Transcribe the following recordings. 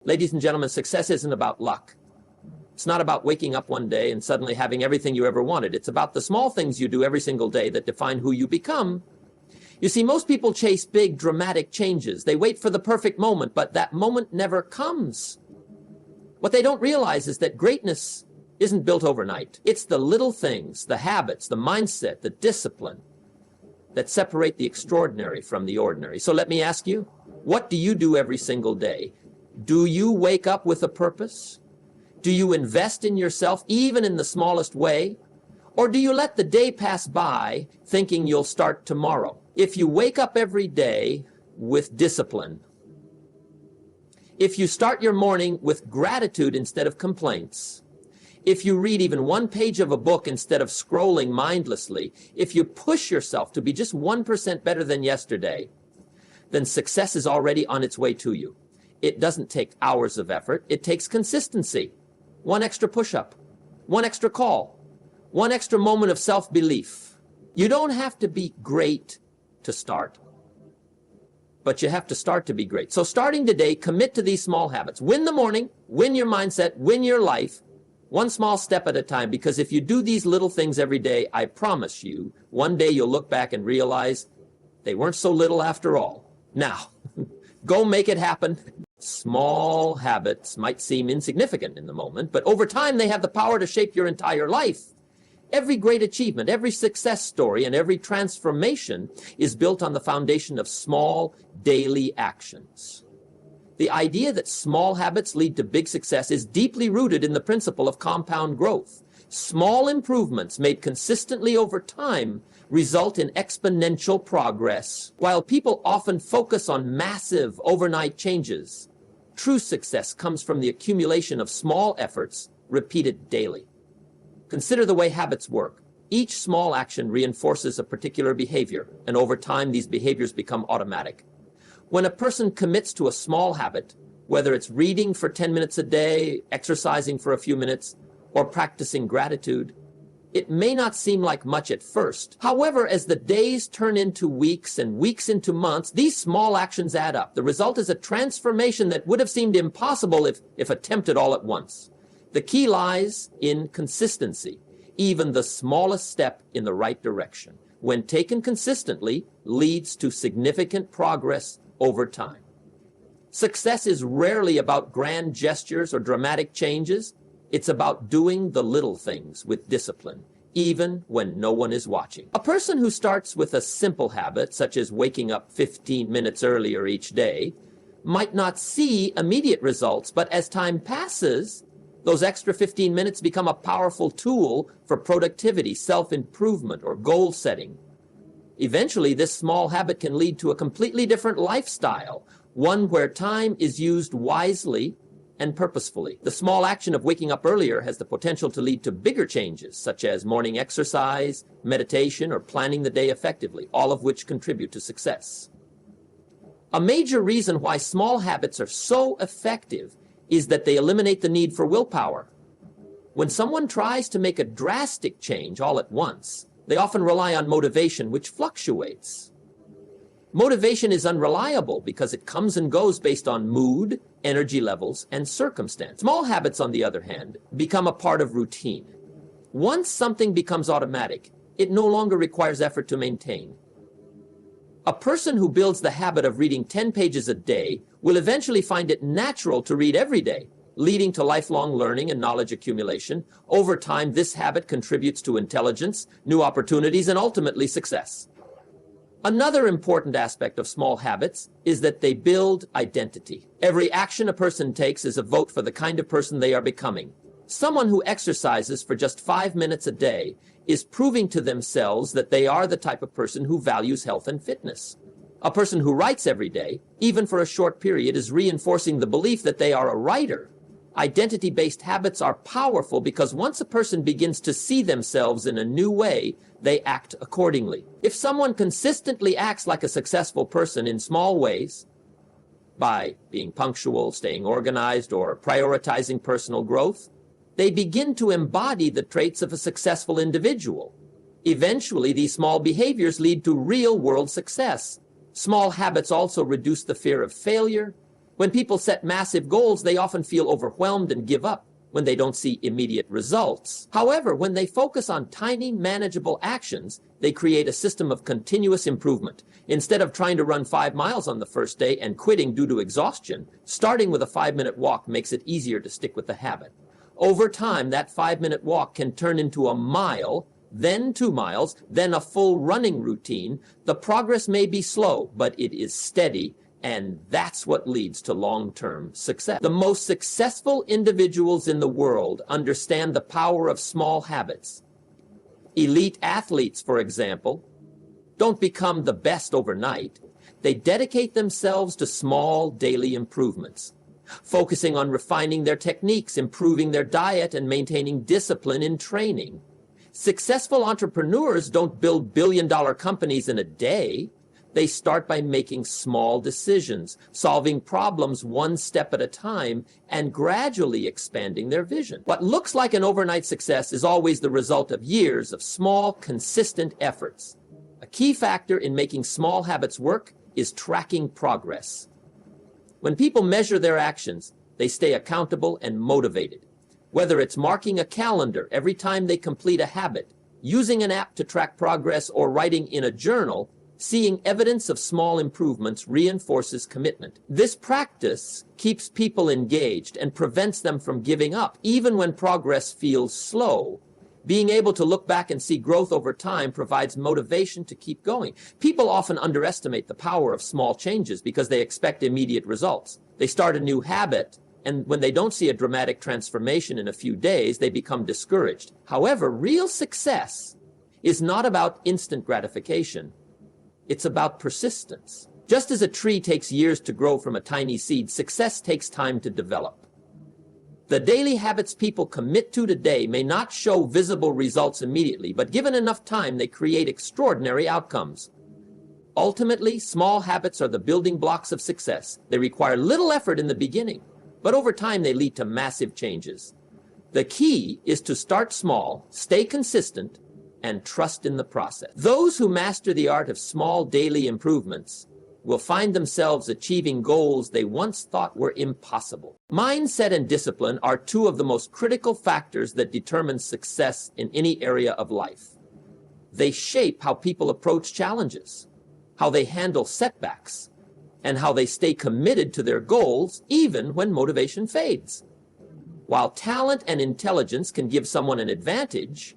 Ladies and gentlemen, success isn't about luck. It's not about waking up one day and suddenly having everything you ever wanted. It's about the small things you do every single day that define who you become. You see, most people chase big, dramatic changes. They wait for the perfect moment, but that moment never comes. What they don't realize is that greatness isn't built overnight. It's the little things, the habits, the mindset, the discipline that separate the extraordinary from the ordinary. So let me ask you, what do you do every single day? Do you wake up with a purpose? Do you invest in yourself, even in the smallest way? Or do you let the day pass by thinking you'll start tomorrow? If you wake up every day with discipline, if you start your morning with gratitude instead of complaints, if you read even one page of a book instead of scrolling mindlessly, if you push yourself to be just 1% better than yesterday, then success is already on its way to you. It doesn't take hours of effort. It takes consistency. One extra push-up, one extra call, one extra moment of self-belief. You don't have to be great to start, but you have to start to be great. So starting today, commit to these small habits. Win the morning, win your mindset, win your life, one small step at a time, because if you do these little things every day, I promise you, one day you'll look back and realize they weren't so little after all. Now, go make it happen. Small habits might seem insignificant in the moment, but over time they have the power to shape your entire life. Every great achievement, every success story, and every transformation is built on the foundation of small daily actions. The idea that small habits lead to big success is deeply rooted in the principle of compound growth. Small improvements made consistently over time result in exponential progress. While people often focus on massive overnight changes, true success comes from the accumulation of small efforts repeated daily. Consider the way habits work. Each small action reinforces a particular behavior, and over time these behaviors become automatic. When a person commits to a small habit, whether it's reading for 10 minutes a day, exercising for a few minutes, or practicing gratitude, it may not seem like much at first. However, as the days turn into weeks and weeks into months, these small actions add up. The result is a transformation that would have seemed impossible if attempted all at once. The key lies in consistency. Even the smallest step in the right direction, when taken consistently, leads to significant progress over time. Success is rarely about grand gestures or dramatic changes. It's about doing the little things with discipline, even when no one is watching. A person who starts with a simple habit, such as waking up 15 minutes earlier each day, might not see immediate results, but as time passes, those extra 15 minutes become a powerful tool for productivity, self-improvement, or goal setting. Eventually, this small habit can lead to a completely different lifestyle, one where time is used wisely and purposefully. The small action of waking up earlier has the potential to lead to bigger changes, such as morning exercise, meditation, or planning the day effectively, all of which contribute to success. A major reason why small habits are so effective is that they eliminate the need for willpower. When someone tries to make a drastic change all at once, they often rely on motivation, which fluctuates. Motivation is unreliable because it comes and goes based on mood, energy levels, and circumstance. Small habits, on the other hand, become a part of routine. Once something becomes automatic, it no longer requires effort to maintain. A person who builds the habit of reading 10 pages a day will eventually find it natural to read every day, leading to lifelong learning and knowledge accumulation. Over time, this habit contributes to intelligence, new opportunities, and ultimately success. Another important aspect of small habits is that they build identity. Every action a person takes is a vote for the kind of person they are becoming. Someone who exercises for just 5 minutes a day is proving to themselves that they are the type of person who values health and fitness. A person who writes every day, even for a short period, is reinforcing the belief that they are a writer. Identity-based habits are powerful because once a person begins to see themselves in a new way, they act accordingly. If someone consistently acts like a successful person in small ways, by being punctual, staying organized, or prioritizing personal growth, they begin to embody the traits of a successful individual. Eventually, these small behaviors lead to real-world success. Small habits also reduce the fear of failure. When people set massive goals, they often feel overwhelmed and give up when they don't see immediate results. However, when they focus on tiny, manageable actions, they create a system of continuous improvement. Instead of trying to run 5 miles on the first day and quitting due to exhaustion, starting with a 5-minute walk makes it easier to stick with the habit. Over time, that 5-minute walk can turn into a mile, then 2 miles, then a full running routine. The progress may be slow, but it is steady, and that's what leads to long-term success. The most successful individuals in the world understand the power of small habits. Elite athletes, for example, don't become the best overnight. They dedicate themselves to small daily improvements, focusing on refining their techniques, improving their diet, and maintaining discipline in training. Successful entrepreneurs don't build billion-dollar companies in a day. They start by making small decisions, solving problems one step at a time, and gradually expanding their vision. What looks like an overnight success is always the result of years of small, consistent efforts. A key factor in making small habits work is tracking progress. When people measure their actions, they stay accountable and motivated. Whether it's marking a calendar every time they complete a habit, using an app to track progress, or writing in a journal, seeing evidence of small improvements reinforces commitment. This practice keeps people engaged and prevents them from giving up, even when progress feels slow. Being able to look back and see growth over time provides motivation to keep going. People often underestimate the power of small changes because they expect immediate results. They start a new habit, and when they don't see a dramatic transformation in a few days, they become discouraged. However, real success is not about instant gratification. It's about persistence. Just as a tree takes years to grow from a tiny seed, success takes time to develop. The daily habits people commit to today may not show visible results immediately, but given enough time, they create extraordinary outcomes. Ultimately, small habits are the building blocks of success. They require little effort in the beginning, but over time they lead to massive changes. The key is to start small, stay consistent, and trust in the process. Those who master the art of small daily improvements will find themselves achieving goals they once thought were impossible. Mindset and discipline are two of the most critical factors that determine success in any area of life. They shape how people approach challenges, how they handle setbacks, and how they stay committed to their goals even when motivation fades. While talent and intelligence can give someone an advantage,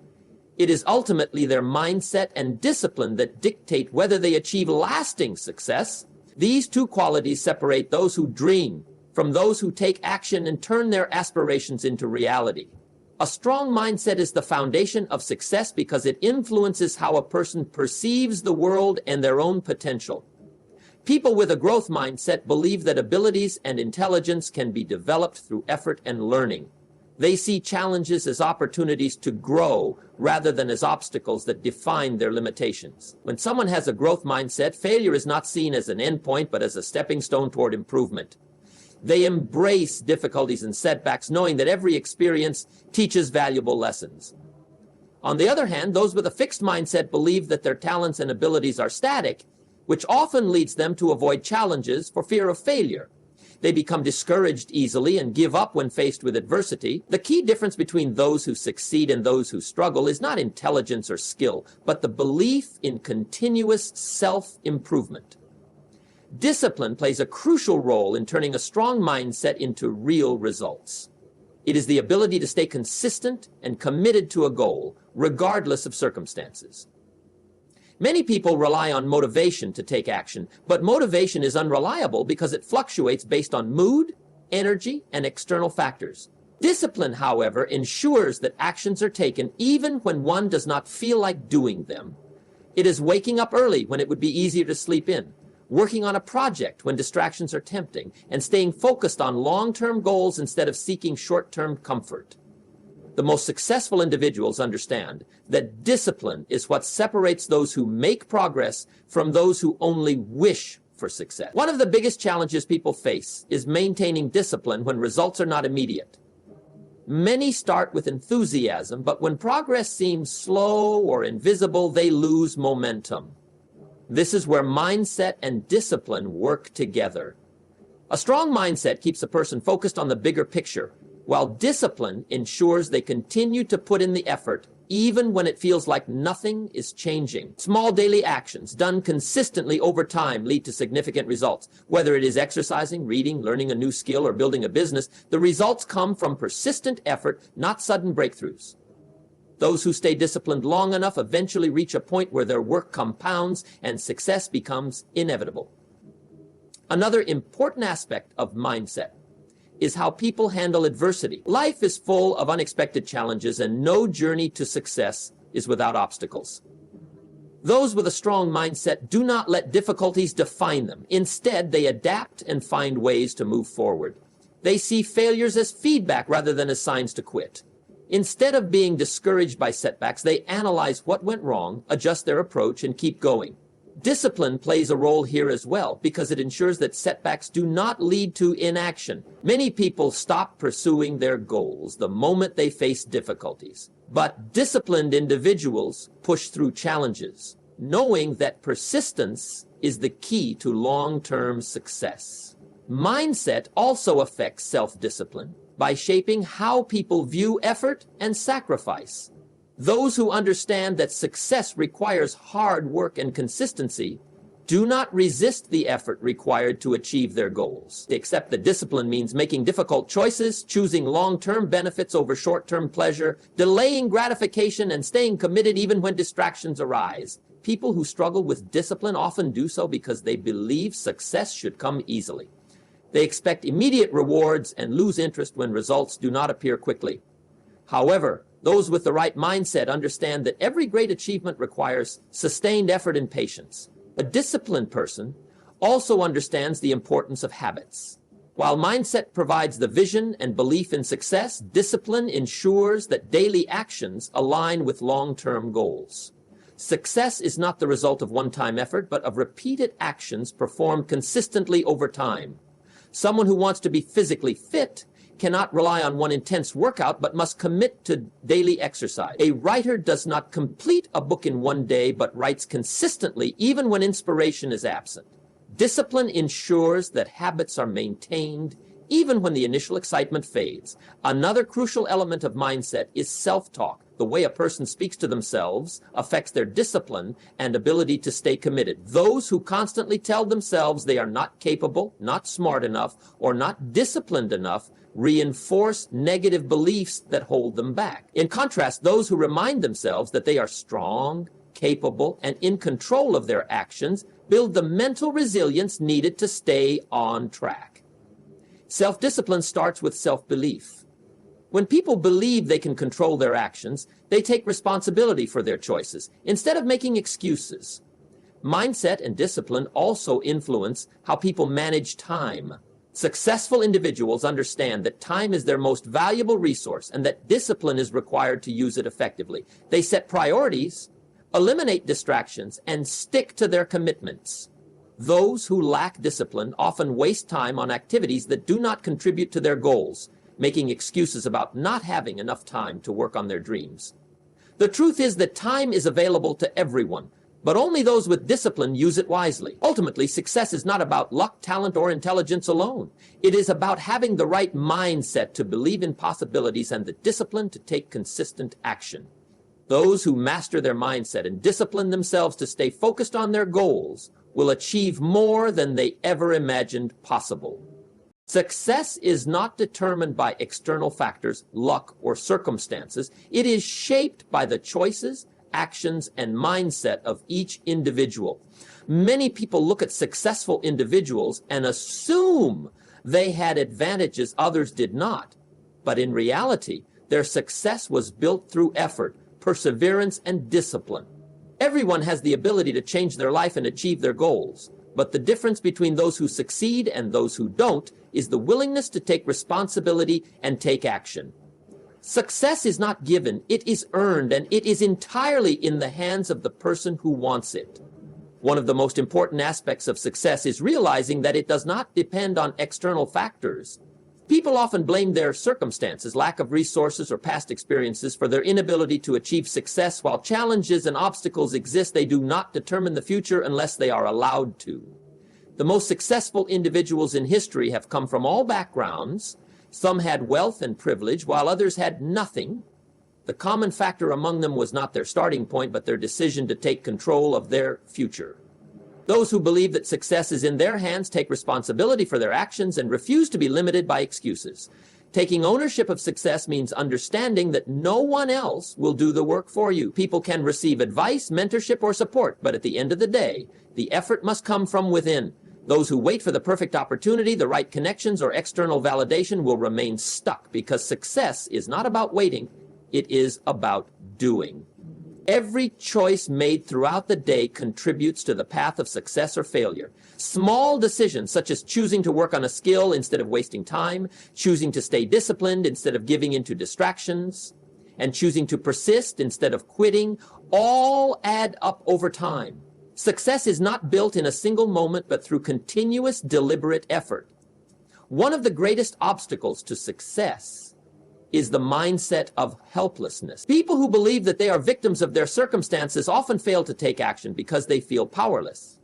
it is ultimately their mindset and discipline that dictate whether they achieve lasting success. These two qualities separate those who dream from those who take action and turn their aspirations into reality. A strong mindset is the foundation of success because it influences how a person perceives the world and their own potential. People with a growth mindset believe that abilities and intelligence can be developed through effort and learning. They see challenges as opportunities to grow rather than as obstacles that define their limitations. When someone has a growth mindset, failure is not seen as an endpoint but as a stepping stone toward improvement. They embrace difficulties and setbacks, knowing that every experience teaches valuable lessons. On the other hand, those with a fixed mindset believe that their talents and abilities are static, which often leads them to avoid challenges for fear of failure. They become discouraged easily and give up when faced with adversity. The key difference between those who succeed and those who struggle is not intelligence or skill, but the belief in continuous self-improvement. Discipline plays a crucial role in turning a strong mindset into real results. It is the ability to stay consistent and committed to a goal, regardless of circumstances. Many people rely on motivation to take action, but motivation is unreliable because it fluctuates based on mood, energy, and external factors. Discipline, however, ensures that actions are taken even when one does not feel like doing them. It is waking up early when it would be easier to sleep in, working on a project when distractions are tempting, and staying focused on long-term goals instead of seeking short-term comfort. The most successful individuals understand that discipline is what separates those who make progress from those who only wish for success. One of the biggest challenges people face is maintaining discipline when results are not immediate. Many start with enthusiasm, but when progress seems slow or invisible, they lose momentum. This is where mindset and discipline work together. A strong mindset keeps a person focused on the bigger picture, while discipline ensures they continue to put in the effort even when it feels like nothing is changing. Small daily actions done consistently over time lead to significant results. Whether it is exercising, reading, learning a new skill, or building a business, the results come from persistent effort, not sudden breakthroughs. Those who stay disciplined long enough eventually reach a point where their work compounds and success becomes inevitable. Another important aspect of mindset is how people handle adversity. Life is full of unexpected challenges, and no journey to success is without obstacles. Those with a strong mindset do not let difficulties define them. Instead, they adapt and find ways to move forward. They see failures as feedback rather than as signs to quit. Instead of being discouraged by setbacks, they analyze what went wrong, adjust their approach, and keep going. Discipline plays a role here as well because it ensures that setbacks do not lead to inaction. Many people stop pursuing their goals the moment they face difficulties. But disciplined individuals push through challenges, knowing that persistence is the key to long-term success. Mindset also affects self-discipline by shaping how people view effort and sacrifice. Those who understand that success requires hard work and consistency do not resist the effort required to achieve their goals. They accept that discipline means making difficult choices, choosing long-term benefits over short-term pleasure, delaying gratification, and staying committed even when distractions arise. People who struggle with discipline often do so because they believe success should come easily. They expect immediate rewards and lose interest when results do not appear quickly. However, those with the right mindset understand that every great achievement requires sustained effort and patience. A disciplined person also understands the importance of habits. While mindset provides the vision and belief in success, discipline ensures that daily actions align with long-term goals. Success is not the result of one-time effort, but of repeated actions performed consistently over time. Someone who wants to be physically fit cannot rely on one intense workout, but must commit to daily exercise. A writer does not complete a book in one day, but writes consistently even when inspiration is absent. Discipline ensures that habits are maintained even when the initial excitement fades. Another crucial element of mindset is self-talk. The way a person speaks to themselves affects their discipline and ability to stay committed. Those who constantly tell themselves they are not capable, not smart enough, or not disciplined enough reinforce negative beliefs that hold them back. In contrast, those who remind themselves that they are strong, capable, and in control of their actions build the mental resilience needed to stay on track. Self-discipline starts with self-belief. When people believe they can control their actions, they take responsibility for their choices instead of making excuses. Mindset and discipline also influence how people manage time. Successful individuals understand that time is their most valuable resource and that discipline is required to use it effectively. They set priorities, eliminate distractions, and stick to their commitments. Those who lack discipline often waste time on activities that do not contribute to their goals, making excuses about not having enough time to work on their dreams. The truth is that time is available to everyone, but only those with discipline use it wisely. Ultimately, success is not about luck, talent, or intelligence alone. It is about having the right mindset to believe in possibilities and the discipline to take consistent action. Those who master their mindset and discipline themselves to stay focused on their goals will achieve more than they ever imagined possible. Success is not determined by external factors, luck, or circumstances. It is shaped by the choices, actions, and mindset of each individual. Many people look at successful individuals and assume they had advantages others did not. But in reality, their success was built through effort, perseverance, and discipline. Everyone has the ability to change their life and achieve their goals. But the difference between those who succeed and those who don't is the willingness to take responsibility and take action. Success is not given, it is earned, and it is entirely in the hands of the person who wants it. One of the most important aspects of success is realizing that it does not depend on external factors. People often blame their circumstances, lack of resources, or past experiences for their inability to achieve success. While challenges and obstacles exist, they do not determine the future unless they are allowed to. The most successful individuals in history have come from all backgrounds. Some had wealth and privilege, while others had nothing. The common factor among them was not their starting point, but their decision to take control of their future. Those who believe that success is in their hands take responsibility for their actions and refuse to be limited by excuses. Taking ownership of success means understanding that no one else will do the work for you. People can receive advice, mentorship, or support, but at the end of the day, the effort must come from within. Those who wait for the perfect opportunity, the right connections, or external validation will remain stuck, because success is not about waiting, it is about doing. Every choice made throughout the day contributes to the path of success or failure. Small decisions, such as choosing to work on a skill instead of wasting time, choosing to stay disciplined instead of giving into distractions, and choosing to persist instead of quitting, all add up over time. Success is not built in a single moment, but through continuous, deliberate effort. One of the greatest obstacles to success is the mindset of helplessness. People who believe that they are victims of their circumstances often fail to take action because they feel powerless.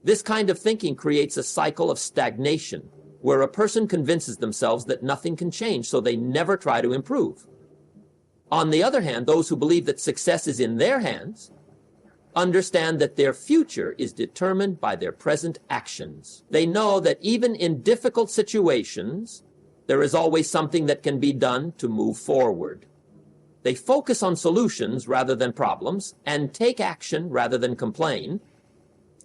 This kind of thinking creates a cycle of stagnation, where a person convinces themselves that nothing can change, so they never try to improve. On the other hand, those who believe that success is in their hands understand that their future is determined by their present actions. They know that even in difficult situations, there is always something that can be done to move forward. They focus on solutions rather than problems and take action rather than complain.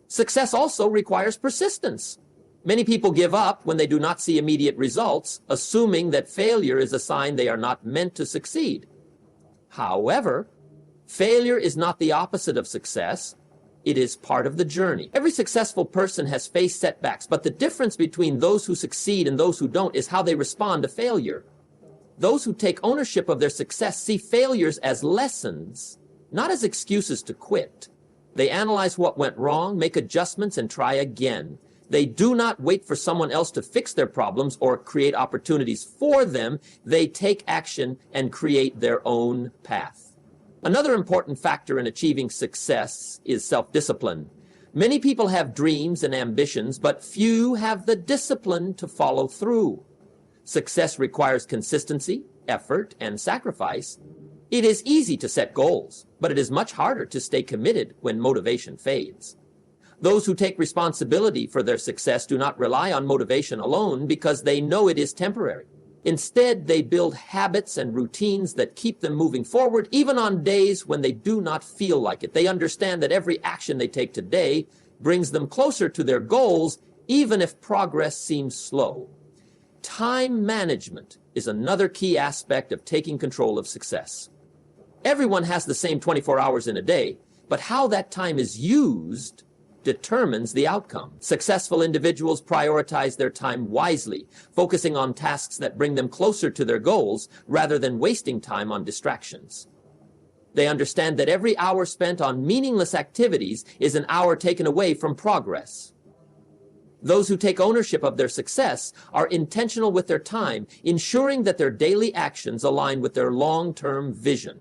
Success also requires persistence. Many people give up when they do not see immediate results, assuming that failure is a sign they are not meant to succeed. However, failure is not the opposite of success. It is part of the journey. Every successful person has faced setbacks, but the difference between those who succeed and those who don't is how they respond to failure. Those who take ownership of their success see failures as lessons, not as excuses to quit. They analyze what went wrong, make adjustments, and try again. They do not wait for someone else to fix their problems or create opportunities for them. They take action and create their own path. Another important factor in achieving success is self-discipline. Many people have dreams and ambitions, but few have the discipline to follow through. Success requires consistency, effort, and sacrifice. It is easy to set goals, but it is much harder to stay committed when motivation fades. Those who take responsibility for their success do not rely on motivation alone because they know it is temporary. Instead, they build habits and routines that keep them moving forward, even on days when they do not feel like it. They understand that every action they take today brings them closer to their goals, even if progress seems slow. Time management is another key aspect of taking control of success. Everyone has the same 24 hours in a day, but how that time is used determines the outcome. Successful individuals prioritize their time wisely, focusing on tasks that bring them closer to their goals rather than wasting time on distractions. They understand that every hour spent on meaningless activities is an hour taken away from progress. Those who take ownership of their success are intentional with their time, ensuring that their daily actions align with their long-term vision.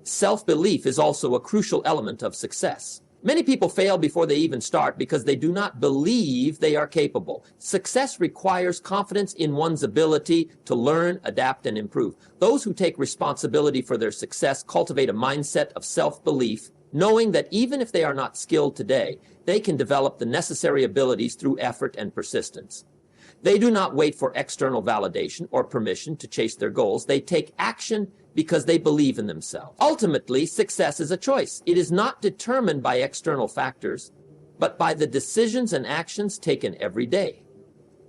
Self-belief is also a crucial element of success. Many people fail before they even start because they do not believe they are capable. Success requires confidence in one's ability to learn, adapt, and improve. Those who take responsibility for their success cultivate a mindset of self-belief, knowing that even if they are not skilled today, they can develop the necessary abilities through effort and persistence. They do not wait for external validation or permission to chase their goals. They take action because they believe in themselves. Ultimately, success is a choice. It is not determined by external factors, but by the decisions and actions taken every day.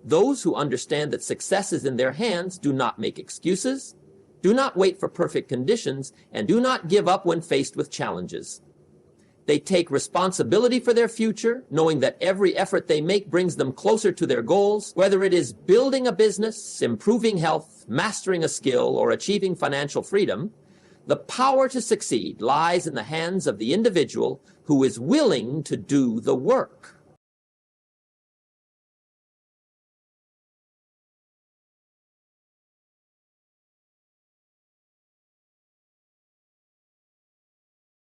Those who understand that success is in their hands do not make excuses, do not wait for perfect conditions, and do not give up when faced with challenges. They take responsibility for their future, knowing that every effort they make brings them closer to their goals, whether it is building a business, improving health, mastering a skill, or achieving financial freedom. The power to succeed lies in the hands of the individual who is willing to do the work.